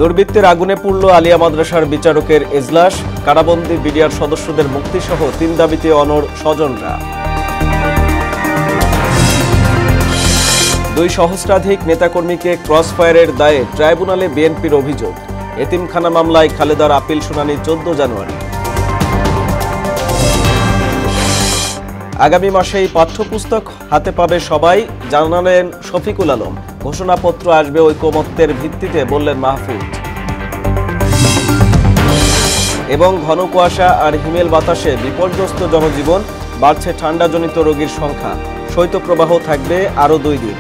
দুর্বৃত্তের আগুনে পুড়ল আলিয়া মাদ্রাসার বিচারকের এজলাস, কারাবন্দী বিডিআর সদস্যদের মুক্তিসহ 3 দাবিতে অনড় স্বজনরা। 2 সহস্রাধিক নেতাকর্মীকে ক্রসফায়ারের দায়ে ট্রাইব্যুনালে বিএনপির অভিযোগ। এতিমখানা মামলায় খালেদার আপিল শুনানি 14 জানুয়ারি। আগামী মাসেই পাঠ্যপুস্তক হাতে পাবে সবাই, জানালেন শফিকুল আলম। ঘোষণাপত্র আসবে ঐকমত্যের ভিত্তিতে, বললেন মাহফুজ। এবং ঘন কুয়াশা আর হিমেল বাতাসে বিপর্যস্ত জনজীবন, বাড়ছে ঠান্ডাজনিত রোগীর সংখ্যা। শৈত্যপ্রবাহ থাকবে আরও 2 দিন।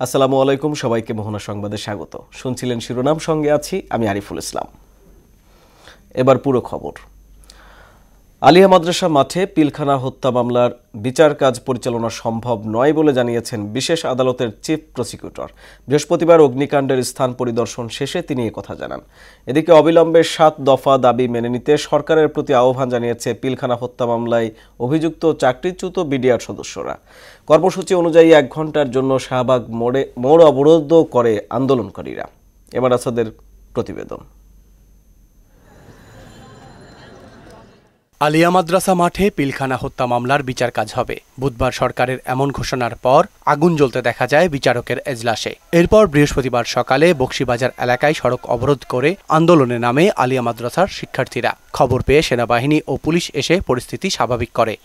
আসসালামু আলাইকুম, সবাইকে মোহনা সংবাদে স্বাগত। শুনছিলেন শিরোনাম, সঙ্গে আছি আমি আরিফুল ইসলাম। এবার পুরো খবর। আলিয়া মাদ্রাসা মাঠে পিলখানা হত্যা মামলার বিচার কাজ পরিচালনা সম্ভব নয় বলে জানিয়েছেন বিশেষ আদালতের চিফ প্রসিকিউটর। বৃহস্পতিবার অগ্নিকাণ্ডের স্থান পরিদর্শন শেষে তিনি একথা জানান। এদিকে অবিলম্বে 7 দফা দাবি মেনে নিতে সরকারের প্রতি আহ্বান জানিয়েছে পিলখানা হত্যা মামলায় অভিযুক্ত চাকরিচ্যুত বিডিআর সদস্যরা। কর্মসূচি অনুযায়ী 1 ঘণ্টার জন্য শাহবাগ মোড় অবরোধ করে আন্দোলনকারীরা। এবার আসাদের প্রতিবেদন। আলিয়া মাদ্রাসা মাঠে পিলখানা হত্যা মামলার বিচার কাজ হবে। বুধবার সরকারের এমন ঘোষণার পর আগুন জ্বলতে দেখা যায় বিচারকের এজলাসে। এরপর বৃহস্পতিবার সকালে বকশীবাজার এলাকায় সড়ক অবরোধ করে আন্দোলনে নামে আলিয়া মাদ্রাসার শিক্ষার্থীরা। খবর পেয়ে সেনাবাহিনী ও পুলিশ এসে পরিস্থিতি স্বাভাবিক করে।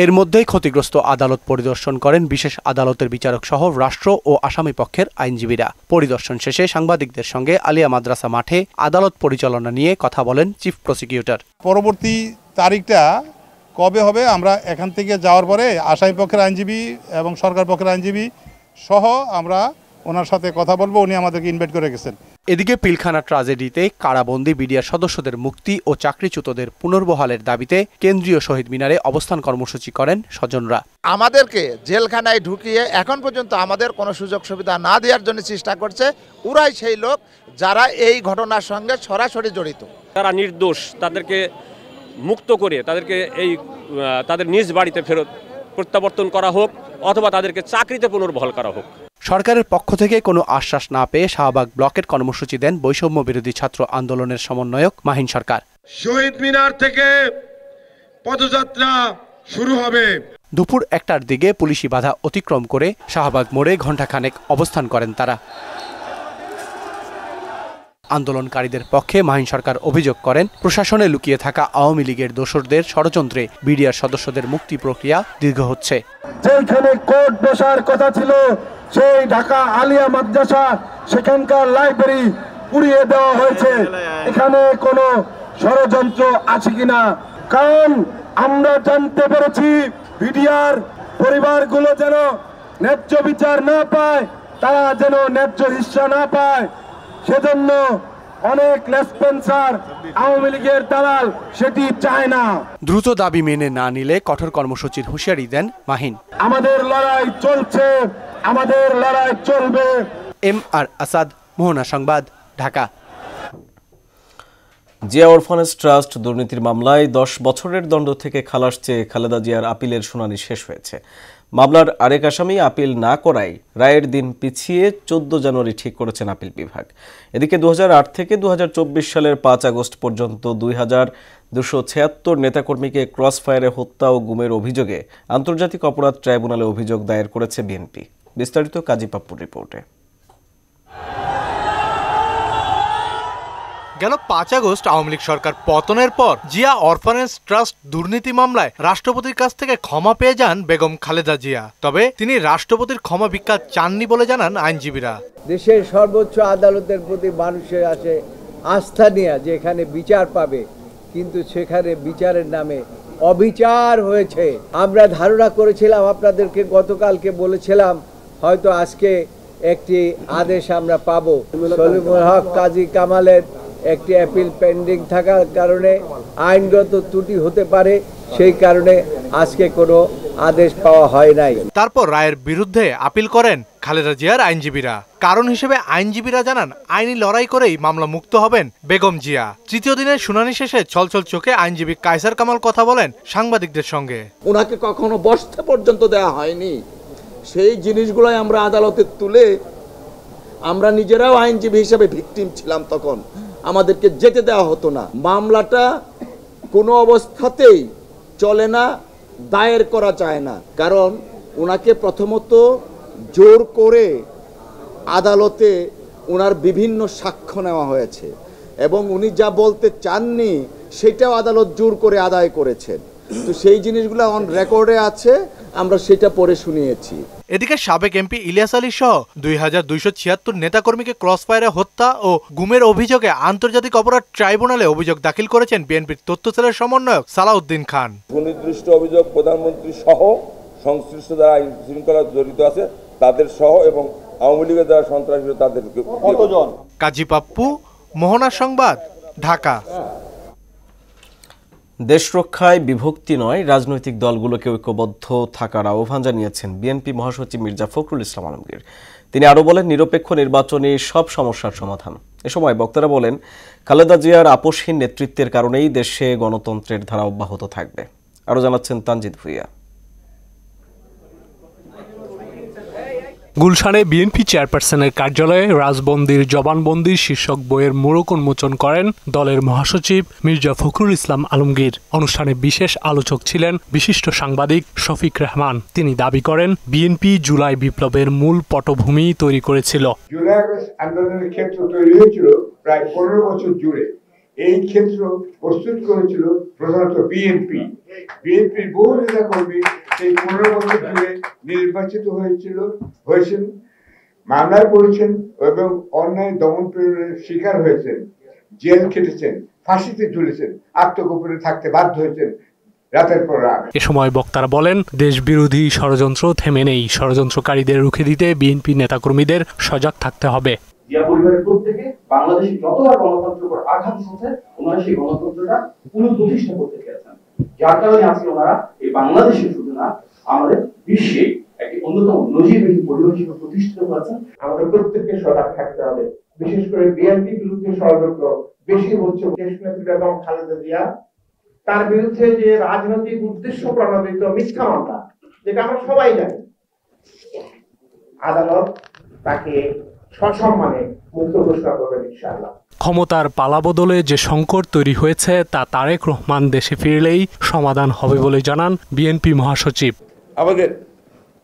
এর মধ্যেই ক্ষতিগ্রস্ত আদালত পরিদর্শন করেন বিশেষ আদালতের বিচারক সহ রাষ্ট্র ও আসামি পক্ষের আইনজীবীরা। পরিদর্শন শেষে সাংবাদিকদের সঙ্গে আলিয়া মাদ্রাসা মাঠে আদালত পরিচালনা নিয়ে কথা বলেন চিফ প্রসিকিউটর। পরবর্তী তারিখটা কবে হবে, আমরা এখান থেকে যাওয়ার পরে আসামি পক্ষের আইনজীবী এবং সরকার পক্ষের আইনজীবী সহ আমরা ওনার সাথে কথা বলবো। উনি আমাদেরকে ইনভাইট করে গেছেন। এদিকে পিলখানা ট্রাজেডিতে কারাবন্দী বিডিআর সদস্যদের মুক্তি ও চাকরিচ্যুতদের পুনর্বহালের দাবিতে কেন্দ্রীয় শহীদ মিনারে অবস্থান কর্মসূচি করেন স্বজনরা। আমাদেরকে জেলখানায় ঢুকিয়ে এখন পর্যন্ত আমাদের কোনো সুযোগ সুবিধা না দেওয়ার জন্য চেষ্টা করছে। ওরাই সেই লোক যারা এই ঘটনার সঙ্গে সরাসরি জড়িত। তারা নির্দোষ, তাদেরকে মুক্ত করে তাদের নিজ বাড়িতে ফেরত প্রত্যাবর্তন করা হোক, অথবা তাদেরকে চাকরিতে পুনর্বহাল করা হোক। সরকারের পক্ষ থেকে কোনো আশ্বাস না পেয়ে শাহবাগ ব্লকের কর্মসূচি দেন বৈষম্য বিরোধী ছাত্র আন্দোলনের সমন্বয়ক মাহিন সরকার। শহীদ মিনার থেকে পদযাত্রা শুরু হবে। দুপুর 1টার দিকে পুলিশি বাধা অতিক্রম করে শাহবাগ মোড়ে ঘণ্টাখানেক অবস্থান করেন তারা। আন্দোলনকারীদের পক্ষে মাহিন সরকার অভিযোগ করেন, প্রশাসনে লুকিয়ে থাকা আওয়ামী লীগের দোসরদের ষড়যন্ত্রে বিডিআর সদস্যদের মুক্তি প্রক্রিয়া দীর্ঘ হচ্ছে। যেখানে কোর্ট বসার কথা ছিল সেই ঢাকা আলিয়া মাদ্রাসা, সেখানকার লাইব্রেরি পুড়িয়ে দেওয়া হয়েছে। এখানে কোনো ষড়যন্ত্র আছে কিনা? কারণ আমরা জানতে পেরেছি বিডিআর পরিবারগুলো যেন ন্যায্য বিচার না পায়, তারা যেন ন্যায্য হিস্সা না পায়, সেজন্য অনেক লেসপেন্সার আওয়ামী লীগের দালাল সেটি চায় না। দ্রুত দাবি মেনে না নিলে কঠোর কর্মসূচির হুঁশিয়ারি দেন মাহিন। আমাদের লড়াই চলছে, আমাদের লড়াই চলবে। MR আসাদ, মোহনা সংবাদ, ঢাকা। জিয়া অরফানেজ ট্রাস্ট দুর্নীতির মামলায় 10 বছরের দণ্ড থেকে খালাস চেয়ে খালেদা জিয়ার আপিলের শুনানি শেষ হয়েছে। মামলার আরেক আসামি আপিল না করায় রায়ের দিন পিছিয়ে 14 জানুয়ারি ঠিক করেছেন আপিল বিভাগ। এদিকে 2008 থেকে 2024 সালের 5 আগস্ট পর্যন্ত 2276 নেতাকর্মীকে ক্রসফায়ারে হত্যা ও গুমের অভিযোগে আন্তর্জাতিক অপরাধ ট্রাইব্যুনালে অভিযোগ দায়ের করেছে বিএনপি। বিস্তারিত কাজী পাপ্পুর রিপোর্টে। গেল 5 আগস্ট আওয়ামী লীগ সরকার পতনের পর জিয়া অরফানেজ ট্রাস্ট দুর্নীতি মামলায় রাষ্ট্রপতির কাছ থেকে ক্ষমা পেয়ে যান বেগম খালেদা জিয়া। তবে তিনি রাষ্ট্রপতির ক্ষমা ভিক্ষা চাননি বলে জানান আইনজীবীরা। দেশের সর্বোচ্চ আদালতের প্রতি মানুষের আছে আস্থা নিয়ে যে এখানে বিচার পাবে, কিন্তু সেখানে বিচারের নামে অবিচার হয়েছে। আমরা ধারণা করেছিলাম, আপনাদেরকে গতকালকে বলেছিলাম হয়তো আজকে একটি আদেশ আমরা পাবো। সলিমুল হক কাজী কামালের একটি অ্যাপিল পেন্ডিং থাকার কারণে আইনগত ত্রুটি হতে পারে, সেই কারণে আজকে কোনো আদেশ পাওয়া হয় নাই। তারপর রায়ের বিরুদ্ধে আপিল করেন খালেদা জিয়ার আইনজীবীরা। কারণ হিসেবে আইনজীবীরা জানান আইনি লড়াই করেই মামলা মুক্ত হবেন বেগম জিয়া। তৃতীয় দিনের শুনানি শেষে ছলছল চোখে আইনজীবী কায়সার কামাল কথা বলেন সাংবাদিকদের সঙ্গে। ওনাকে কখনো বসতে পর্যন্ত দেওয়া হয়নি, সেই জিনিসগুলোই আমরা আদালতে তুলে আমরা নিজেরাও আইনজীবী হিসেবে ভিকটিম ছিলাম, তখন আমাদেরকে যেতে দেওয়া হতো না। মামলাটা কোনো অবস্থাতেই চলে না, দায়ের করা যায় না, কারণ ওনাকে প্রথমত জোর করে আদালতে ওনার বিভিন্ন সাক্ষ্য নেওয়া হয়েছে এবং উনি যা বলতে চাননি সেটাও আদালত জোর করে আদায় করেছেন। তো সেই জিনিসগুলো অন রেকর্ডে আছে, আমরা সেটা পরে শুনিয়েছি। এদিকে সাবেক এমপি ইলিয়াস আলী সহ 2276 নেতাকর্মীকে ক্রসফায়ারে হত্যা ও গুমের অভিযোগে আন্তর্জাতিক অপরাধ ট্রাইব্যুনালে অভিযোগ দাখিল করেছেন বিএনপির তথ্য সেলের সমন্বয়ক সালাউদ্দিন খান। সুনির্দিষ্ট অভিযোগ প্রধানমন্ত্রী সহ সংশ্লিষ্ট যারা আইন শৃঙ্খলা জড়িত আছে তাদের সহ এবং আওয়ামী লীগের যারা সন্ত্রাসী তাদের কতজন। কাজী পাপ্পু, মোহনা সংবাদ, ঢাকা। দেশ রক্ষায় বিভক্তি নয়, রাজনৈতিক দলগুলোকে ঐক্যবদ্ধ থাকার আহ্বান জানিয়েছেন বিএনপি মহাসচিব মির্জা ফখরুল ইসলাম আলমগীর। তিনি আরও বলেন, নিরপেক্ষ নির্বাচনে সব সমস্যার সমাধান। এ সময় বক্তারা বলেন, খালেদা জিয়ার আপোষহীন নেতৃত্বের কারণেই দেশে গণতন্ত্রের ধারা অব্যাহত থাকবে। আরও জানাচ্ছেন তানজিদ ভুইয়া। গুলশানে বিএনপি চেয়ারপারসনের কার্যালয়ে রাজবন্দির জবানবন্দির শীর্ষক বইয়ের মোড়ক উন্মোচন করেন দলের মহাসচিব মির্জা ফখরুল ইসলাম আলমগীর। অনুষ্ঠানে বিশেষ আলোচক ছিলেন বিশিষ্ট সাংবাদিক শফিক রহমান। তিনি দাবি করেন, বিএনপি জুলাই বিপ্লবের মূল পটভূমি তৈরি করেছিল। জুলাই আন্দোলনের ক্ষেত্র তৈরি হয়েছিল প্রায় 15 বছর জুড়ে। এই ক্ষেত্র প্রস্তুত করেছিল প্রধানত বিএনপির বহু নেতা কর্মী সেই 15 বছর জুড়ে নির্বাচিত হয়েছেন, মামলায় পড়েছেন এবং অন্যায় দমন পীড়নের শিকার হয়েছেন, জেল খেটেছেন, ফাঁসিতে ঝুলেছেন, আত্মগোপনে থাকতে বাধ্য হয়েছেন রাতের পর রাত। এ সময় বক্তারা বলেন, দেশ বিরোধী ষড়যন্ত্র থেমে নেই। ষড়যন্ত্রকারীদের রুখে দিতে বিএনপি নেতাকর্মীদের সজাগ থাকতে হবে। জিয়া পরিবারের প্রত্যেকে বাংলাদেশে যতবার গণতন্ত্রের উপর আঘাত হচ্ছে, ওনারা সেই গণতন্ত্রটা পুনঃপ্রতিষ্ঠা করতে চেয়েছেন। যার কারণে আজকে ওনারা এই বাংলাদেশে শুধু না, আমাদের বিশ্বে একটি অন্যতম নজিরবিহীন পরিবেশ প্রতিষ্ঠিত করেছেন। আমাদের প্রত্যেককে সজাগ থাকতে হবে। বিশেষ করে বিএনপি বিরুদ্ধে ষড়যন্ত্র বেশি হচ্ছে। দেশনেত্রী বেগম খালেদা জিয়া, তার বিরুদ্ধে যে রাজনৈতিক উদ্দেশ্য প্রণোদিত মিথ্যা মামলা, যেটা আমরা সবাই জানি, আদালত তাকে সসম্মানে মুক্ত ঘোষণা করবেন ইনশাআল্লাহ। ক্ষমতার পালাবদলে যে সংকট তৈরি হয়েছে তা তারেক রহমান দেশে ফিরলেই সমাধান হবে বলে জানান বিএনপি মহাসচিব। আমাদের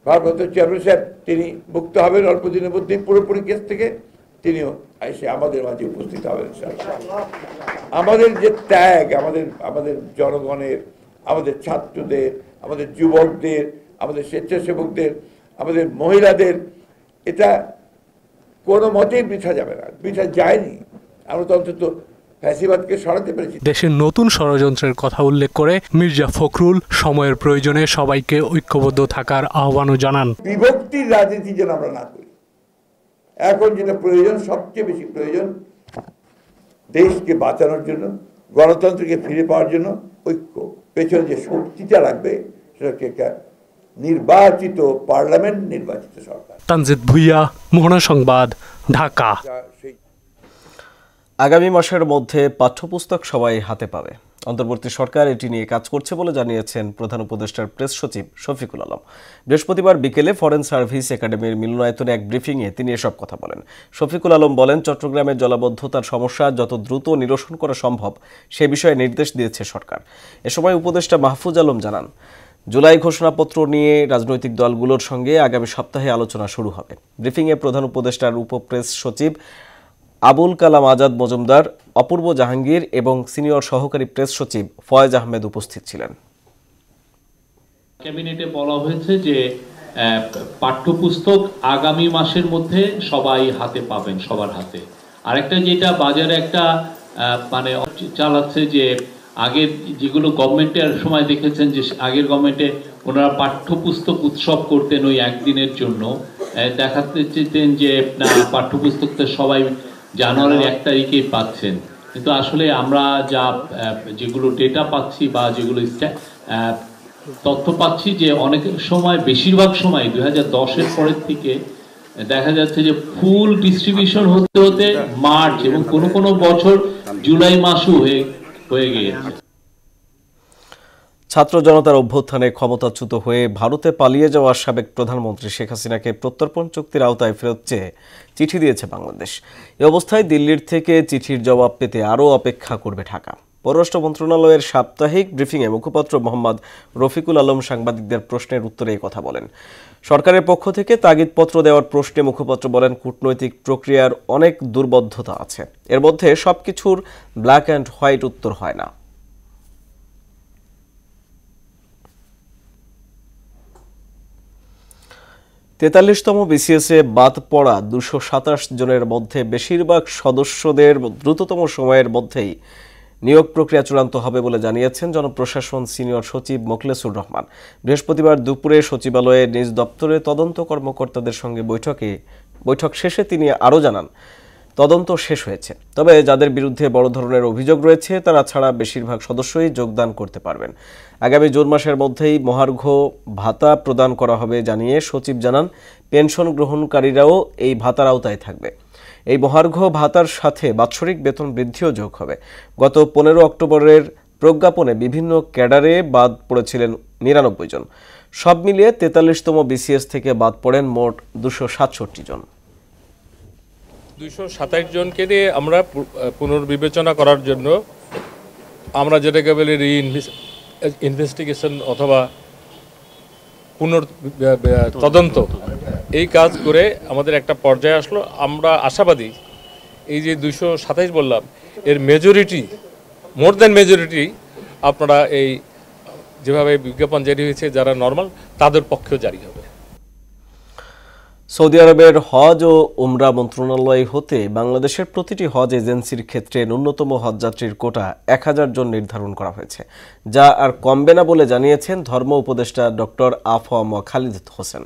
ভারপ্রাপ্ত চেয়ারম্যান সাহেব তিনি মুক্ত হবেন অল্প দিনের মধ্যে পুরোপুরি কেস থেকে, তিনিও এসে আমাদের মাঝে উপস্থিত হবেন। আমাদের যে ত্যাগ, আমাদের জনগণের, আমাদের ছাত্রদের, আমাদের যুবকদের, আমাদের স্বেচ্ছাসেবকদের, আমাদের মহিলাদের, এটা কোনো মতেই বৃথা যাবে না, বৃথা যায়নি। আমরা তো অন্তত ফ্যাসিবাদকে সরাতে পেরেছি। দেশের নতুন ষড়যন্ত্রের কথা উল্লেখ করে মির্জা ফখরুল সময়ের প্রয়োজনে সবাইকে ঐক্যবদ্ধ থাকার আহ্বানও জানান। বিভক্তির রাজনীতি যেন আমরা না করি। এখন যেটা প্রয়োজন, সবচেয়ে বেশি প্রয়োজন, দেশকে বাঁচানোর জন্য, গণতন্ত্রকে ফিরে পাওয়ার জন্য ঐক্য। পেছনে যে শক্তিটা লাগবে সেটা একটা নির্বাচিত পার্লামেন্ট, নির্বাচিত সরকার। তানজিদ ভুইয়া, মোহনা সংবাদ, ঢাকা। আগামী মাসের মধ্যে পাঠ্যপুস্তক সবাই হাতে পাবে। অন্তর্বর্তী সরকার এটি নিয়ে কাজ করছে বলে জানিয়েছেন প্রধান উপদেষ্টার প্রেস সচিব শফিকুল আলম। বৃহস্পতিবার বিকেলে ফরেন সার্ভিস একাডেমির মিলনায়তনে এক ব্রিফিংয়ে তিনি এসব কথা বলেন। শফিকুল আলম বলেন, চট্টগ্রামের জলাবদ্ধতার সমস্যা যত দ্রুত নিরসন করা সম্ভব সে বিষয়ে নির্দেশ দিয়েছে সরকার। এ সময় উপদেষ্টা মাহফুজ আলম জানান, জুলাই ঘোষণাপত্র নিয়ে রাজনৈতিক দলগুলোর সঙ্গে আগামী সপ্তাহে আলোচনা শুরু হবে। ব্রিফিংয়ে প্রধান উপদেষ্টার উপপ্রেস সচিব আবুল কালাম আজাদ মজুমদার, অপূর্ব জাহাঙ্গীর এবং সিনিয়র সহকারী প্রেস সচিব ফয়েজ আহমেদ উপস্থিত ছিলেন। ক্যাবিনেটে বলা হয়েছে যে পাঠ্যপুস্তক আগামী মাসের মধ্যে সবাই হাতে পাবেন, সবার হাতে। আরেকটা যেটা বাজারে একটা মানে চালাচ্ছে যে আগের যেগুলো গভর্নমেন্টের সময় দেখেছেন যে আগের গভর্নমেন্টে ওনারা পাঠ্যপুস্তক উৎসব করতেন ওই একদিনের জন্য, দেখাতে চেতেন যে না পাঠ্যপুস্তকটা সবাই জানুয়ারির 1 তারিখেই পাচ্ছেন। কিন্তু আসলে আমরা যেগুলো ডেটা পাচ্ছি বা যেগুলো তথ্য পাচ্ছি যে অনেক সময়, বেশিরভাগ সময় 2010-এর পরের থেকে দেখা যাচ্ছে যে ফুল ডিস্ট্রিবিউশন হতে হতে মার্চ এবং কোনো কোনো বছর জুলাই মাসও হয়ে গিয়েছে। ছাত্র জনতার অভ্যুত্থানে ক্ষমতাচ্যুত হয়ে ভারতে পালিয়ে যাওয়া সাবেক প্রধানমন্ত্রী শেখ হাসিনাকে প্রত্যর্পণ চুক্তির আওতায় ফেরত চেয়ে চিঠি দিয়েছে বাংলাদেশ। এ অবস্থায় দিল্লির থেকে চিঠির জবাব পেতে আরও অপেক্ষা করবে ঢাকা। পররাষ্ট্র মন্ত্রণালয়ের সাপ্তাহিক ব্রিফিংয়ে মুখপাত্র মোহাম্মদ রফিকুল আলম সাংবাদিকদের প্রশ্নের উত্তরে এই কথা বলেন। সরকারের পক্ষ থেকে তাগিদপত্র দেওয়ার প্রশ্নে মুখপাত্র বলেন, কূটনৈতিক প্রক্রিয়ার অনেক দুর্বোধ্যতা আছে, এর মধ্যে সবকিছুর ব্ল্যাক অ্যান্ড হোয়াইট উত্তর হয় না। 43তম বিসিএসে বাদ পড়া 227 জনের মধ্যে বেশিরভাগ সদস্যদের দ্রুততম সময়ের মধ্যেই নিয়োগ প্রক্রিয়া চূড়ান্ত হবে বলে জানিয়েছেন জনপ্রশাসন সিনিয়র সচিব মোখলেসুর রহমান। বৃহস্পতিবার দুপুরে সচিবালয়ে নিজ দপ্তরে তদন্ত কর্মকর্তাদের সঙ্গে বৈঠক শেষে তিনি আরও জানান, তদন্ত শেষ হয়েছে, তবে যাদের বিরুদ্ধে বড় ধরনের অভিযোগ রয়েছে তারা ছাড়া বেশিরভাগ সদস্যই যোগদান করতে পারবেন। আগামী জুন মাসের মধ্যেই মহার্ঘ ভাতা প্রদান করা হবে জানিয়ে সচিব জানান, পেনশন গ্রহণকারীরাও এই ভাতার আওতায় থাকবে। এই মহার্ঘ ভাতার সাথে বাৎসরিক বেতন বৃদ্ধিও যোগ হবে। গত 15 অক্টোবরের প্রজ্ঞাপনে বিভিন্ন ক্যাডারে বাদ পড়েছিলেন 99 জন। সব মিলিয়ে 43তম বিসিএস থেকে বাদ পড়েন মোট 267 জন। 227 জনকে নিয়ে আমরা পুনর্বিবেচনা করার জন্য আমরা যেটাকে বলি ইনভেস্টিগেশন অথবা তদন্ত, এই কাজ করে আমাদের একটা পর্যায়ে আসলো। আমরা আশাবাদী এই যে 227 বললাম, এর মেজরিটি, মোর দ্যান মেজরিটি আপনারা এই যেভাবে বিজ্ঞাপন জারি হয়েছে যারা নর্মাল তাদের পক্ষেও জারি হবে। সৌদি আরবের হজ ও উমরা মন্ত্রণালয় হতে বাংলাদেশের প্রতিটি হজ এজেন্সির ক্ষেত্রে ন্যূনতম হজযাত্রীর কোটা 1000 জন নির্ধারণ করা হয়েছে, যা আর কমবে না বলে জানিয়েছেন ধর্ম উপদেষ্টা ডক্টর আফম খালিদ হোসেন।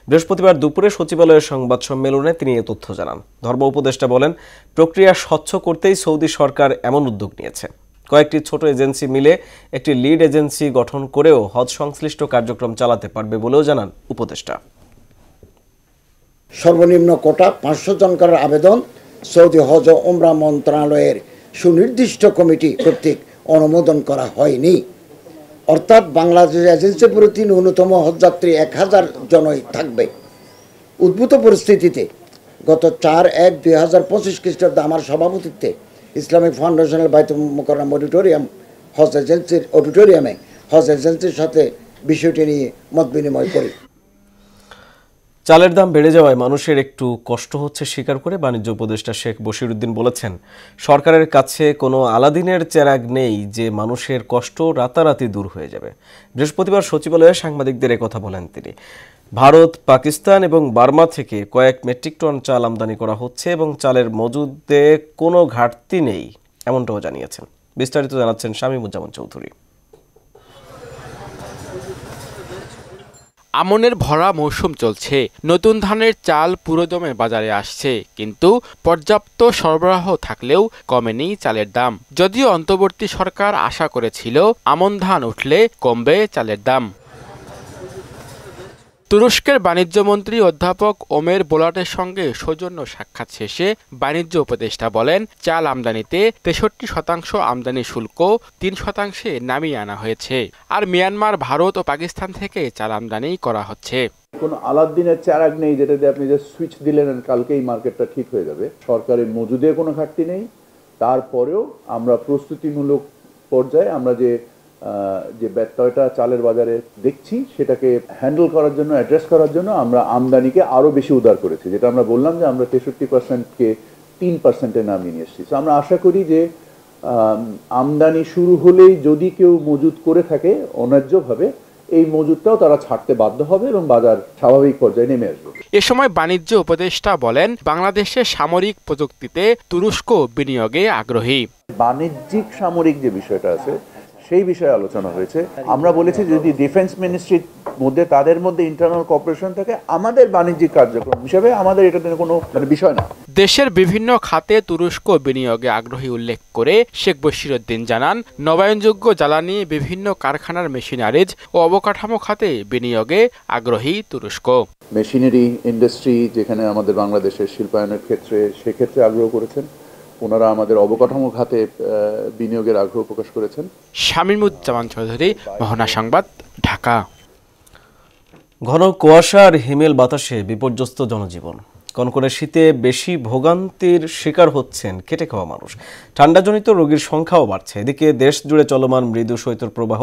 বৃহস্পতিবার দুপুরে সচিবালয়ের সংবাদ সম্মেলনে তিনি এ তথ্য জানান। ধর্ম উপদেষ্টা বলেন, প্রক্রিয়া স্বচ্ছ করতেই সৌদি সরকার এমন উদ্যোগ নিয়েছে। কয়েকটি ছোট এজেন্সি মিলে একটি লিড এজেন্সি গঠন করেও হজ সংশ্লিষ্ট কার্যক্রম চালাতে পারবে বলেও জানান উপদেষ্টা। সর্বনিম্ন কোটা 500 জন করার আবেদন সৌদি হজ ও উমরা মন্ত্রণালয়ের সুনির্দিষ্ট কমিটি কর্তৃক অনুমোদন করা হয়নি। অর্থাৎ বাংলাদেশ এজেন্সি প্রতি ন্যূনতম হজযাত্রী 1000 জনই থাকবে। উদ্ভূত পরিস্থিতিতে গত 4/1/2025 খ্রিস্টাব্দে আমার সভাপতিত্বে ইসলামিক ফাউন্ডেশনের বাইতুল মুকাররম অডিটোরিয়াম হজ এজেন্সির অডিটোরিয়ামে হজ এজেন্সির সাথে বিষয়টি নিয়ে মত বিনিময় করি। চালের দাম বেড়ে যাওয়ায় মানুষের একটু কষ্ট হচ্ছে স্বীকার করে বাণিজ্য উপদেষ্টা শেখ বশিরউদ্দিন বলেছেন, সরকারের কাছে কোনো আলাদিনের চেরাগ নেই যে মানুষের কষ্ট রাতারাতি দূর হয়ে যাবে। বৃহস্পতিবার সচিবালয়ে সাংবাদিকদের একথা বলেন তিনি। ভারত, পাকিস্তান এবং বার্মা থেকে কয়েক মেট্রিক টন চাল আমদানি করা হচ্ছে এবং চালের মজুদে কোনো ঘাটতি নেই এমনটাও জানিয়েছেন। বিস্তারিত জানাচ্ছেন শামীমুজ্জামান চৌধুরী। আমনের ভরা মৌসুম চলছে, নতুন ধানের চাল পুরোদমে বাজারে আসছে, কিন্তু পর্যাপ্ত সরবরাহ থাকলেও কমেনি চালের দাম। যদিও অন্তর্বর্তী সরকার আশা করেছিল আমন ধান উঠলে কমবে চালের দাম। তুরস্কের বাণিজ্য মন্ত্রী অধ্যাপক ওমের বোলাটের সঙ্গে সৌজন্য সাক্ষাৎ শেষে বাণিজ্য উপদেষ্টা বলেন, চাল আমদানিতে 63% আমদানি শুল্ক 3% নামিয়ে আনা হয়েছে, আর মিয়ানমার, ভারত ও পাকিস্তান থেকে চাল আমদানি করা হচ্ছে। কোনো আলাদিনের চারাগ নেই যেটা দিয়ে আপনি যে সুইচ দিলেন কালকেই মার্কেটটা ঠিক হয়ে যাবে। সরকারের মজুদে কোনো ঘাটতি নেই। তারপরেও আমরা প্রস্তুতিমূলক পর্যায়ে আমরা যে ব্যত্যয়টা চালের বাজারে দেখছি সেটাকে হ্যান্ডেল করার জন্য, অ্যাড্রেস করার জন্য আমরা আমদানিকে আরও বেশি উদার করেছি। যেটা আমরা বললাম যে আমরা 63%কে 3%-এ নামিয়ে নিয়ে এসেছি। তো আমরা আশা করি যে আমদানি শুরু হলেই যদি কেউ মজুদ করে থাকে অন্যায্যভাবে, এই মজুদটাও তারা ছাড়তে বাধ্য হবে এবং বাজার স্বাভাবিক পর্যায়ে নেমে আসবে। এ সময় বাণিজ্য উপদেষ্টা বলেন, বাংলাদেশের সামরিক প্রযুক্তিতে তুরস্ক বিনিয়োগে আগ্রহী। বাণিজ্যিক সামরিক যে বিষয়টা আছে সেই বিষয়ে আলোচনা হয়েছে। আমরা বলেছি যদি ডিফেন্স মিনিস্ট্রির মধ্যে তাদের মধ্যে ইন্টারনাল কোঅপারেশন থাকে, আমাদের বাণিজ্যিক কার্যক্রম হিসেবে আমাদের এটাতে কোনো বিষয় না। দেশের বিভিন্ন খাতে তুরস্ক বিনিয়োগে আগ্রহী উল্লেখ করে শেখ বশিরউদ্দিন জানান, নবায়নযোগ্য জ্বালানি, বিভিন্ন কারখানার মেশিনারিজ ও অবকাঠামো খাতে বিনিয়োগে আগ্রহী তুরস্ক। মেশিনারি ইন্ডাস্ট্রি যেখানে আমাদের বাংলাদেশের শিল্পায়নের ক্ষেত্রে সেক্ষেত্রে আগ্রহ করেছেন, ওনারা আমাদের অবকাঠামো খাতে বিনিয়োগের আগ্রহ প্রকাশ করেছেন। শামীমুজ্জামান চৌধুরী, মোহনা সংবাদ, ঢাকা। ঘন কুয়াশা আর হিমেল বাতাসে বিপর্যস্ত জনজীবন। কনকনে শীতে বেশি ভোগান্তির শিকার হচ্ছেন খেটে খাওয়া মানুষ। ঠান্ডাজনিত রোগীর সংখ্যাও বাড়ছে। এদিকে দেশ জুড়ে চলমান মৃদু শৈত্যপ্রবাহ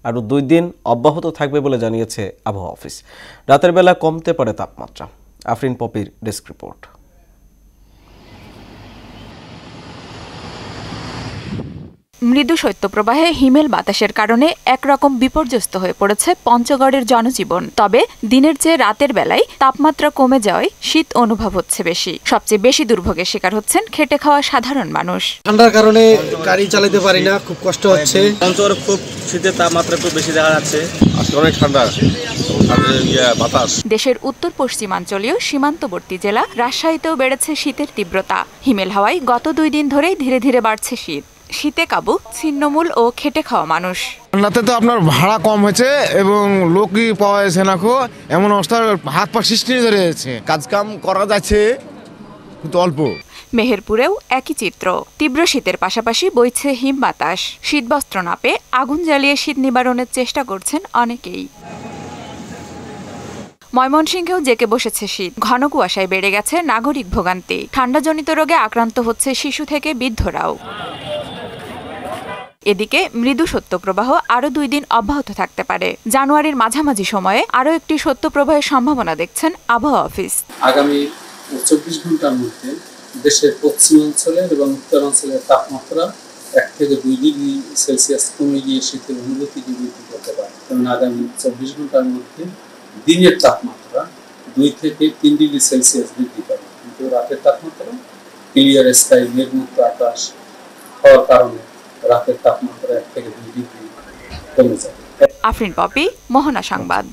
আরও 2 দিন অব্যাহত থাকবে বলে জানিয়েছে আবহাওয়া অফিস। রাতের বেলা কমতে পারে তাপমাত্রা। আফরিন পপির ডেস্ক রিপোর্ট। মৃদু শৈত্যপ্রবাহে হিমেল বাতাসের কারণে একরকম বিপর্যস্ত হয়ে পড়েছে পঞ্চগড়ের জনজীবন। তবে দিনের চেয়ে রাতের বেলায় তাপমাত্রা কমে যাওয়ায় শীত অনুভব হচ্ছে বেশি। সবচেয়ে বেশি দুর্ভোগের শিকার হচ্ছেন খেটে খাওয়া সাধারণ মানুষ। ঠান্ডার কারণে গাড়ি চালাতে পারি না, খুব কষ্ট হচ্ছে। পঞ্চগড়ে খুব শীতের তাপমাত্রা খুব বেশি দেখা যাচ্ছে, আজকে অনেক ঠান্ডা বাতাস। দেশের উত্তর পশ্চিমাঞ্চলীয় সীমান্তবর্তী জেলা রাজশাহীতেও বেড়েছে শীতের তীব্রতা। হিমেল হাওয়ায় গত 2 দিন ধরেই ধীরে ধীরে বাড়ছে শীত। শীতে কাবু ছিন্নমূল ও খেটে খাওয়া মানুষ। ঠান্ডাতে তো আপনার ভাড়া কম হয়েছে এবং লোকই পাওয়া যাচ্ছে না, এমন অবস্থা হাত পা সৃষ্টি ধরে যাচ্ছে। কাজকাম করা যাচ্ছে কিন্তু অল্প। মেহেরপুরেও একই চিত্র। তীব্র শীতের পাশাপাশি বইছে হিম বাতাস। শীতবস্ত্র না পেয়ে আগুন জ্বালিয়ে শীত নিবারণের চেষ্টা করছেন অনেকেই। ময়মনসিংহেও জেকে বসেছে শীত। ঘন কুয়াশায় বেড়ে গেছে নাগরিক ভোগান্তি। ঠান্ডাজনিত রোগে আক্রান্ত হচ্ছে শিশু থেকে বৃদ্ধরাও। এদিকে মৃদু শৈত্যপ্রবাহ আরও 2 দিন অব্যাহত থাকতে পারে। জানুয়ারির মাঝামাঝি সময়ে আরও একটি শৈত্যপ্রবাহের সম্ভাবনা দেখছেন আবহাওয়া অফিস। আগামী 24 ঘন্টার মধ্যে দেশের পশ্চিমাঞ্চলের এবং উত্তরাঞ্চলের তাপমাত্রা 1 থেকে 2 ডিগ্রি সেলসিয়াস কমে গিয়ে শীতের অনুভূতি বৃদ্ধি করতে পারে। কারণ আগামী 24 ঘন্টার মধ্যে দিনের তাপমাত্রা 2 থেকে 3 ডিগ্রি সেলসিয়াস বৃদ্ধি পাবে, কিন্তু রাতের তাপমাত্রা ক্লিয়ার স্কাই, মেঘমুক্ত আকাশ হওয়ার কারণে রাতের তাপমাত্রা 1 থেকে 2 ডিগ্রি কমে যাবে। আফরিন পপি, মোহনা সংবাদ।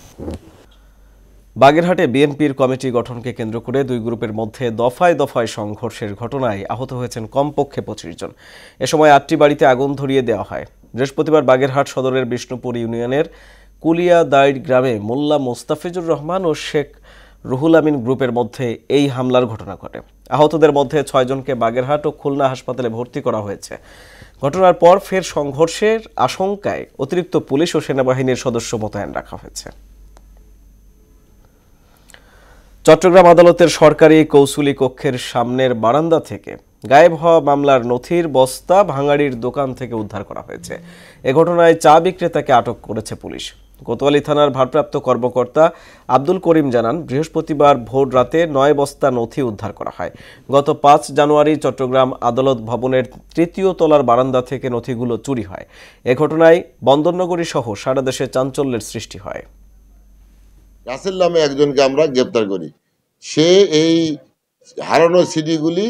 বাগেরহাটে বিএনপির কমিটি গঠনকে কেন্দ্র করে 2 গ্রুপের মধ্যে দফায় দফায় সংঘর্ষের ঘটনায় আহত হয়েছেন কমপক্ষে 25 জন। এ সময় 8টি বাড়িতে আগুন ধরিয়ে দেওয়া হয়। বৃহস্পতিবার বাগেরহাট সদরের বিষ্ণুপুর ইউনিয়নের কুলিয়াদাইর গ্রামে মোল্লা মোস্তাফিজুর রহমান ও শেখ রুহুল আমিন গ্রুপের মধ্যে এই হামলার ঘটনা ঘটে। আহতদের মধ্যে 6 জনকে বাগেরহাট ও খুলনা হাসপাতালে ভর্তি করা হয়েছে। ঘটনার পর ফের সংঘর্ষের আশঙ্কায় অতিরিক্ত পুলিশ ও সেনাবাহিনীর সদস্য মোতায়েন রাখা হয়েছে। চট্টগ্রাম আদালতের সরকারি কৌশলী কক্ষের সামনের বারান্দা থেকে গায়েব হওয়া মামলার নথির বস্তা ভাঙাড়ির দোকান থেকে উদ্ধার করা হয়েছে। এ ঘটনায় চা বিক্রেতাকে আটক করেছে পুলিশ। কোতোয়ালি থানার ভারপ্রাপ্ত কর্মকর্তা আব্দুল করিম জানান, বৃহস্পতিবার ভোর রাতে 9 বস্তা নথি উদ্ধার করা হয়। গত 5 জানুয়ারি চট্টগ্রাম আদালত ভবনের 3য় তলার বারান্দা থেকে নথিগুলো চুরি হয়। এ ঘটনায় বন্দরনগরী সহ সারা দেশে চাঞ্চল্যের সৃষ্টি হয়। রাসেল নামে একজনকে আমরা গ্রেপ্তার করি। সে এই হারানো সিডিগুলি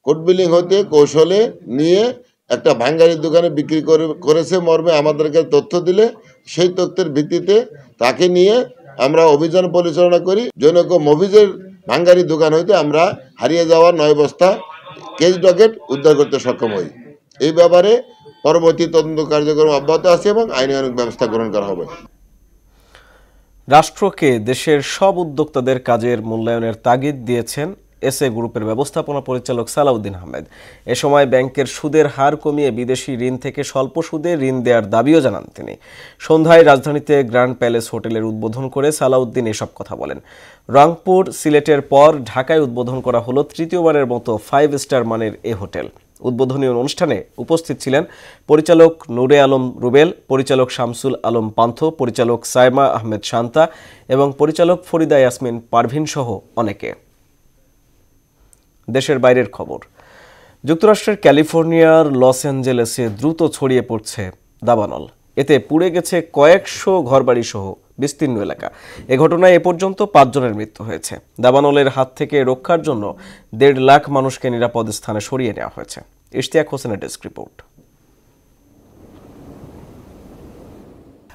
কোর্ট বিলিং হতে কৌশলে নিয়ে একটা ভাঙ্গারির দোকানে বিক্রি করেছে মর্মে আমাদেরকে তথ্য দিলে সেই তথ্যের ভিত্তিতে তাকে নিয়ে আমরা অভিযান পরিচালনা করি। জনৈক মফিজের ভাঙ্গারি দোকান হইতে আমরা হারিয়ে যাওয়া 9 বস্তা কেজ ডকেট উদ্ধার করতে সক্ষম হই। এই ব্যাপারে পরবর্তী তদন্ত কার্যক্রম অব্যাহত আছে এবং আইনানুগ ব্যবস্থা গ্রহণ করা হবে। রাষ্ট্রকে দেশের সব উদ্যোক্তাদের কাজের মূল্যায়নের তাগিদ দিয়েছেন এসএ গ্রুপের ব্যবস্থাপনা পরিচালক সালাউদ্দিন আহমেদ। এ সময় ব্যাংকের সুদের হার কমিয়ে বিদেশি ঋণ থেকে স্বল্প সুদে ঋণ দেওয়ার দাবিও জানান তিনি। সন্ধ্যায় রাজধানীতে গ্র্যান্ড প্যালেস হোটেলের উদ্বোধন করে সালাউদ্দিন এসব কথা বলেন। রংপুর, সিলেটের পর ঢাকায় উদ্বোধন করা হলো 3য়বারের মতো 5 স্টার মানের এ হোটেল। উদ্বোধনী অনুষ্ঠানে উপস্থিত ছিলেন পরিচালক নূরে আলম রুবেল, পরিচালক শামসুল আলম পান্থ, পরিচালক সাইমা আহমেদ শান্তা এবং পরিচালক ফরিদা ইয়াসমিন পারভিন সহ অনেকে। দেশের বাইরের খবর। যুক্তরাষ্ট্রের ক্যালিফোর্নিয়ার লস অ্যাঞ্জেলেসে দ্রুত ছড়িয়ে পড়ছে দাবানল। এতে পুড়ে গেছে কয়েকশো ঘরবাড়ি সহ বিস্তীর্ণ এলাকা। এ ঘটনায় এ পর্যন্ত 5 জনের মৃত্যু হয়েছে। দাবানলের হাত থেকে রক্ষার জন্য 1.5 লাখ মানুষকে নিরাপদ স্থানে সরিয়ে নেওয়া হয়েছে। ইশতিয়াক হোসেনের ডেস্ক রিপোর্ট।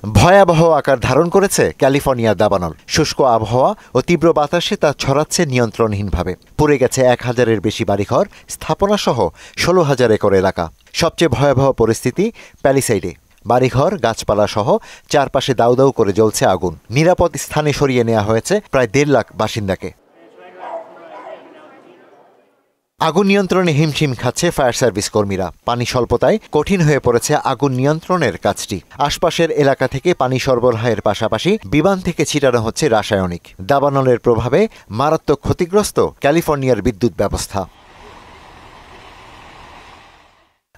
ভয়াবহ আকার ধারণ করেছে ক্যালিফোর্নিয়ার দাবানল। শুষ্ক আবহাওয়া ও তীব্র বাতাসে তা ছড়াচ্ছে নিয়ন্ত্রণহীনভাবে। পুড়ে গেছে 1000-এর বেশি বাড়িঘর, স্থাপনা সহ 16,000 একর এলাকা। সবচেয়ে ভয়াবহ পরিস্থিতি প্যালিসাইডে। বাড়িঘর, গাছপালা সহ চারপাশে দাউ দাউ করে জ্বলছে আগুন। নিরাপদ স্থানে সরিয়ে নেওয়া হয়েছে প্রায় 1.5 লাখ বাসিন্দাকে। আগুন নিয়ন্ত্রণে হিমশিম খাচ্ছে ফায়ার সার্ভিস কর্মীরা। পানি স্বল্পতায় কঠিন হয়ে পড়েছে আগুন নিয়ন্ত্রণের কাজটি। আশপাশের এলাকা থেকে পানি সরবরাহের পাশাপাশি বিমান থেকে ছিটানো হচ্ছে রাসায়নিক। দাবানলের প্রভাবে মারাত্মক ক্ষতিগ্রস্ত ক্যালিফোর্নিয়ার বিদ্যুৎ ব্যবস্থা।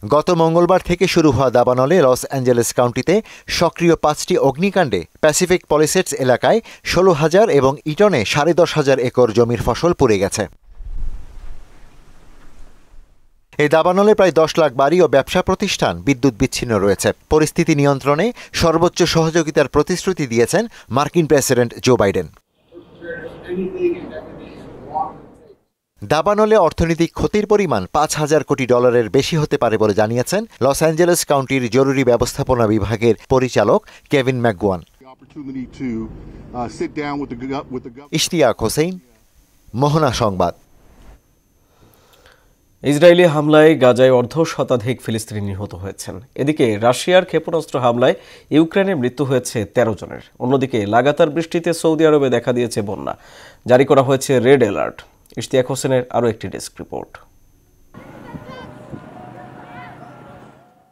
গত মঙ্গলবার থেকে শুরু হওয়া দাবানলে লস অ্যাঞ্জেলেস কাউন্টিতে সক্রিয় 5টি অগ্নিকাণ্ডে প্যাসিফিক পলিসেডস এলাকায় 16,000 এবং ইটনে 10,500 একর জমির ফসল পুড়ে গেছে। এই দাবানলে প্রায় 10 লাখ বাড়ি ও ব্যবসা প্রতিষ্ঠান বিদ্যুৎ বিচ্ছিন্ন রয়েছে। পরিস্থিতি নিয়ন্ত্রণে সর্বোচ্চ সহযোগিতার প্রতিশ্রুতি দিয়েছেন মার্কিন প্রেসিডেন্ট জো বাইডেন। দাবানলে অর্থনৈতিক ক্ষতির পরিমাণ $5,000 কোটি বেশি হতে পারে বলে জানিয়েছেন লস অ্যাঞ্জেলেস কাউন্টির জরুরি ব্যবস্থাপনা বিভাগের পরিচালক কেভিন ম্যাকগুয়ান। ইশতিয়াক হোসেন, মোহনা সংবাদ। ইসরায়েলি হামলায় গাজায় 1/2 ফিলিস্তিনি নিহত হয়েছেন। এদিকে রাশিয়ার ক্ষেপণাস্ত্র হামলায় ইউক্রেনে মৃত্যু হয়েছে 13 জনের। অন্যদিকে লাগাতার বৃষ্টিতে সৌদি আরবে দেখা দিয়েছে বন্যা। জারি করা হয়েছে রেড অ্যালার্ট। ইশতিয়াক হোসেনের আরও একটি ডেস্ক রিপোর্ট।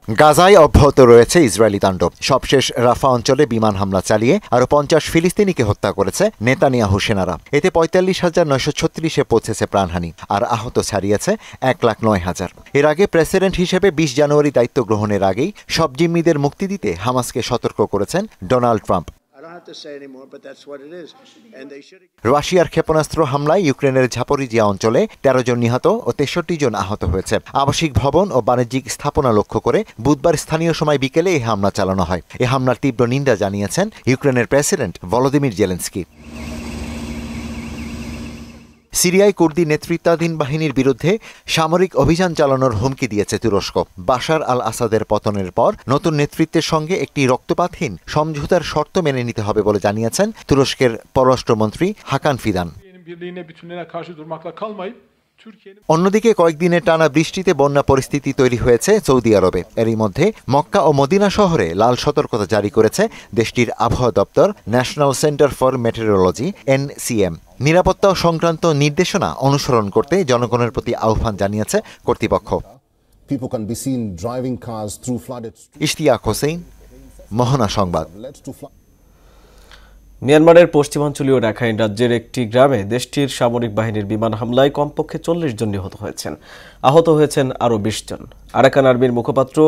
গাজায় অব্যাহত রয়েছে ইসরায়েলি তাণ্ডব। সবশেষ রাফা অঞ্চলে বিমান হামলা চালিয়ে আরও 50 ফিলিস্তিনিকে হত্যা করেছে নেতানিয়াহু সেনারা। এতে 45,936-এ পৌঁছেছে প্রাণহানি, আর আহত ছাড়িয়েছে 1,09,000। এর আগে প্রেসিডেন্ট হিসেবে 20 জানুয়ারি দায়িত্ব গ্রহণের আগেই সব জিম্মিদের মুক্তি দিতে হামাসকে সতর্ক করেছেন ডোনাল্ড ট্রাম্প। রাশিয়ার ক্ষেপণাস্ত্র হামলায় ইউক্রেনের ঝাপোরিজিয়া অঞ্চলে 13 জন নিহত ও 63 জন আহত হয়েছে। আবাসিক ভবন ও বাণিজ্যিক স্থাপনা লক্ষ্য করে বুধবার স্থানীয় সময় বিকেলে এই হামলা চালানো হয়। এই হামলার তীব্র নিন্দা জানিয়েছেন ইউক্রেনের প্রেসিডেন্ট ভলোদিমির জেলেনস্কি। সিরিয়ায় কুর্দি নেতৃত্বাধীন বাহিনীর বিরুদ্ধে সামরিক অভিযান চালানোর হুমকি দিয়েছে তুরস্ক। বাশার আল আসাদের পতনের পর নতুন নেতৃত্বের সঙ্গে একটি রক্তপাতহীন সমঝোতার শর্ত মেনে নিতে হবে বলে জানিয়েছেন তুরস্কের পররাষ্ট্রমন্ত্রী হাকান ফিদান। অন্যদিকে কয়েকদিনের টানা বৃষ্টিতে বন্যা পরিস্থিতি তৈরি হয়েছে সৌদি আরবে। এরই মধ্যে মক্কা ও মদিনা শহরে লাল সতর্কতা জারি করেছে দেশটির আবহাওয়া দপ্তর, national centre for metrology NCM। নিরাপত্তা সংক্রান্ত নির্দেশনা অনুসরণ করতে জনগণের প্রতি আহ্বান জানিয়েছে কর্তৃপক্ষ। ইশতিয়াক হোসেন, মোহনা সংবাদ। মিয়ানমারের পশ্চিমাঞ্চলীয় রাখাইন রাজ্যের একটি গ্রামে দেশটির সামরিক বাহিনীর বিমান হামলায় কমপক্ষে 40 জন নিহত হয়েছেন। আহত হয়েছেন আরও 20 জন। আরাকান আর্মির মুখপাত্র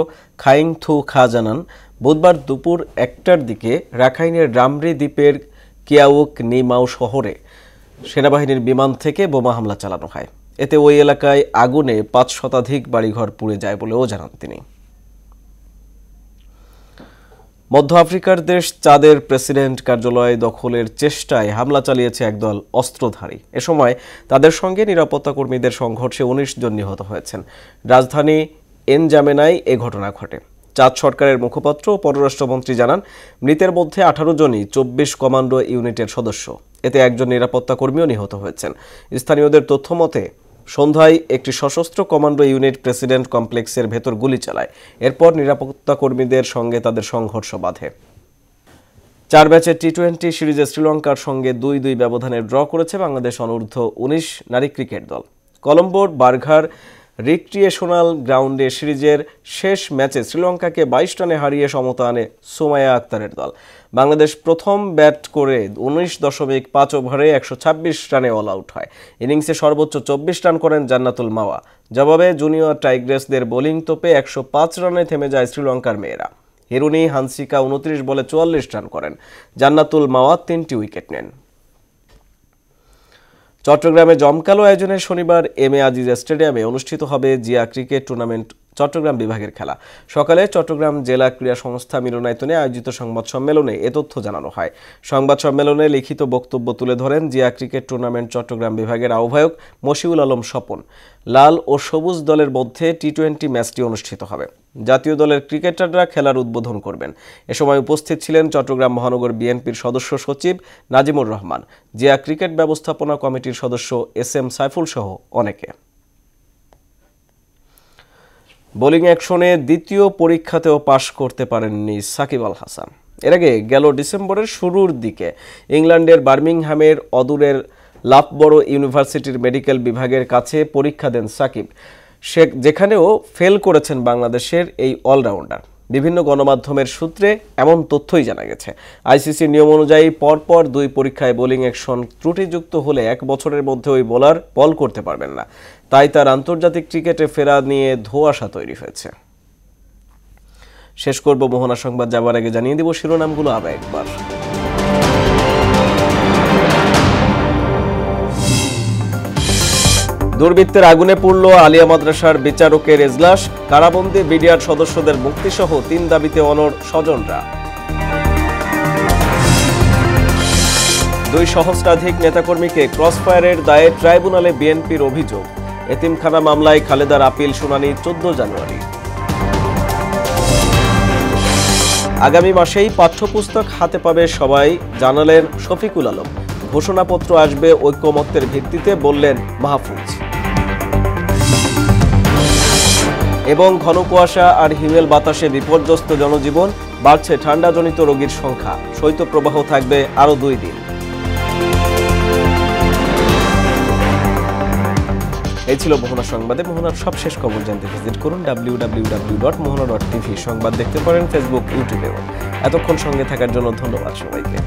খাইং থু খা জানান, বুধবার দুপুর 1টার দিকে রাখাইনের রামরি দ্বীপের কিয়াউক নিমাও শহরে সেনাবাহিনীর বিমান থেকে বোমা হামলা চালানো হয়। এতে ওই এলাকায় আগুনে 5 শতাধিক বাড়িঘর পুড়ে যায় বলেও জানান তিনি। মধ্য আফ্রিকার দেশ চাদের প্রেসিডেন্ট কার্যালয় দখলের চেষ্টায় হামলা চালিয়েছে একদল অস্ত্রধারী। এ সময় তাদের সঙ্গে নিরাপত্তা কর্মীদের সংঘর্ষে 19 জন নিহত হয়েছেন। রাজধানী এনজামেনায় এ ঘটনা ঘটে। চাদ সরকারের মুখপাত্র পররাষ্ট্রমন্ত্রী জানান, মৃতের মধ্যে 18 জনই 24 কমান্ডো ইউনিটের সদস্য। এতে একজন নিরাপত্তা কর্মীও নিহত হয়েছেন। স্থানীয়দের তথ্য মতে সন্ধ্যায় একটি সশস্ত্র কমান্ডো ইউনিট প্রেসিডেন্ট কমপ্লেক্সের ভেতর গুলি চালায়। এরপর নিরাপত্তা কর্মীদের সঙ্গে তাদের সংঘর্ষ বাধে। 4 ম্যাচের টি20 সিরিজে শ্রীলঙ্কার সঙ্গে 2-2 ব্যবধানে ড্র করেছে বাংলাদেশ অনূর্ধ্ব-19 নারী ক্রিকেট দল। কলম্বোর বার্ঘার রিক্রিয়েশনাল গ্রাউন্ডে সিরিজের শেষ ম্যাচে শ্রীলঙ্কাকে 22 রানে হারিয়ে সমতা আনে সুমাইয়া আক্তারের দল। বাংলাদেশ প্রথম ব্যাট করে 19.5 ওভারে 126 রানে অল আউট হয়। ইনিংসে সর্বোচ্চ 24 রান করেন জান্নাতুল মাওয়া। জবাবে জুনিয়র টাইগ্রেসদের বোলিং তোপে 105 রানে থেমে যায় শ্রীলঙ্কার মেয়েরা। হিরুনি হানসিকা 29 বলে 44 রান করেন। জান্নাতুল মাওয়া 3টি উইকেট নেন। চট্টগ্রামে জমকালো আয়োজনে শনিবার এম এ আজিজ স্টেডিয়ামে অনুষ্ঠিত হবে জিয়া ক্রিকেট টুর্নামেন্ট চট্টগ্রাম বিভাগের খেলা। সকালে চট্টগ্রাম জেলা ক্রীড়া সংস্থা মিলনায়তনে আয়োজিত সংবাদ সম্মেলনে এ তথ্য জানানো হয়। সংবাদ সম্মেলনে লিখিত বক্তব্য তুলে ধরেন জিয়া ক্রিকেট টুর্নামেন্ট চট্টগ্রাম বিভাগের আহ্বায়ক মশিউল আলম স্বপন। লাল ও সবুজ দলের মধ্যে টি-20 ম্যাচটি অনুষ্ঠিত হবে। জাতীয় দলের ক্রিকেটাররা খেলার উদ্বোধন করবেন। এ সময় উপস্থিত ছিলেন চট্টগ্রাম মহানগর বিএনপির সদস্য সচিব নাজিমুর রহমান, জিয়া ক্রিকেট ব্যবস্থাপনা কমিটির সদস্য SM সাইফুল সহ অনেকে। বোলিং অ্যাকশনে দ্বিতীয় পরীক্ষাতেও পাশ করতে পারেননি সাকিব আল হাসান। এর আগে গেল ডিসেম্বরের শুরুর দিকে ইংল্যান্ডের বার্মিংহামের অদূরের লাফবরো ইউনিভার্সিটির মেডিকেল বিভাগের কাছে পরীক্ষা দেন সাকিব, যেখানেও ফেল করেছেন বাংলাদেশের এই অলরাউন্ডার। বিভিন্ন গণমাধ্যমের সূত্রে এমন তথ্যই জানা গেছে। আইসিসির নিয়ম অনুযায়ী পরপর 2 পরীক্ষায় বোলিং অ্যাকশন ত্রুটিযুক্ত হলে 1 বছরের মধ্যে ওই বোলার বল করতে পারবেন না। তাই তার আন্তর্জাতিক ক্রিকেটে ফেরা নিয়ে ধোঁয়াশা তৈরি হয়েছে। শেষ করব মোহনা সংবাদ যাবার আগে জানিয়ে দিব শিরোনামগুলো আবার একবার। দুর্বৃত্তের আগুনে পুড়ল আলিয়া মাদ্রাসার বিচারকের এজলাস, কারাবন্দী বিডিআর সদস্যদের মুক্তিসহ 3 দাবিতে অনড় স্বজনরা। 2 সহস্রাধিক নেতাকর্মীকে ক্রসফায়ারের দায়ে ট্রাইব্যুনালে বিএনপির অভিযোগ। এতিমখানা মামলায় খালেদার আপিল শুনানি 14 জানুয়ারি। আগামী মাসেই পাঠ্যপুস্তক হাতে পাবে সবাই, জানালেন শফিকুল আলম। ঘোষণাপত্র আসবে ঐকমত্যের ভিত্তিতে, বললেন মাহফুজ। এবং ঘন কুয়াশা আর হিমেল বাতাসে বিপর্যস্ত জনজীবন, বাড়ছে ঠান্ডাজনিত রোগীর সংখ্যা। শৈত্যপ্রবাহ থাকবে আরও 2 দিন। এই ছিল মোহনা সংবাদে। মোহনার সবশেষ খবর জানতে ভিজিট করুন www.mohana.tv। সংবাদ দেখতে পারেন ফেসবুক, ইউটিউবেও। এতক্ষণ সঙ্গে থাকার জন্য ধন্যবাদ সবাইকে।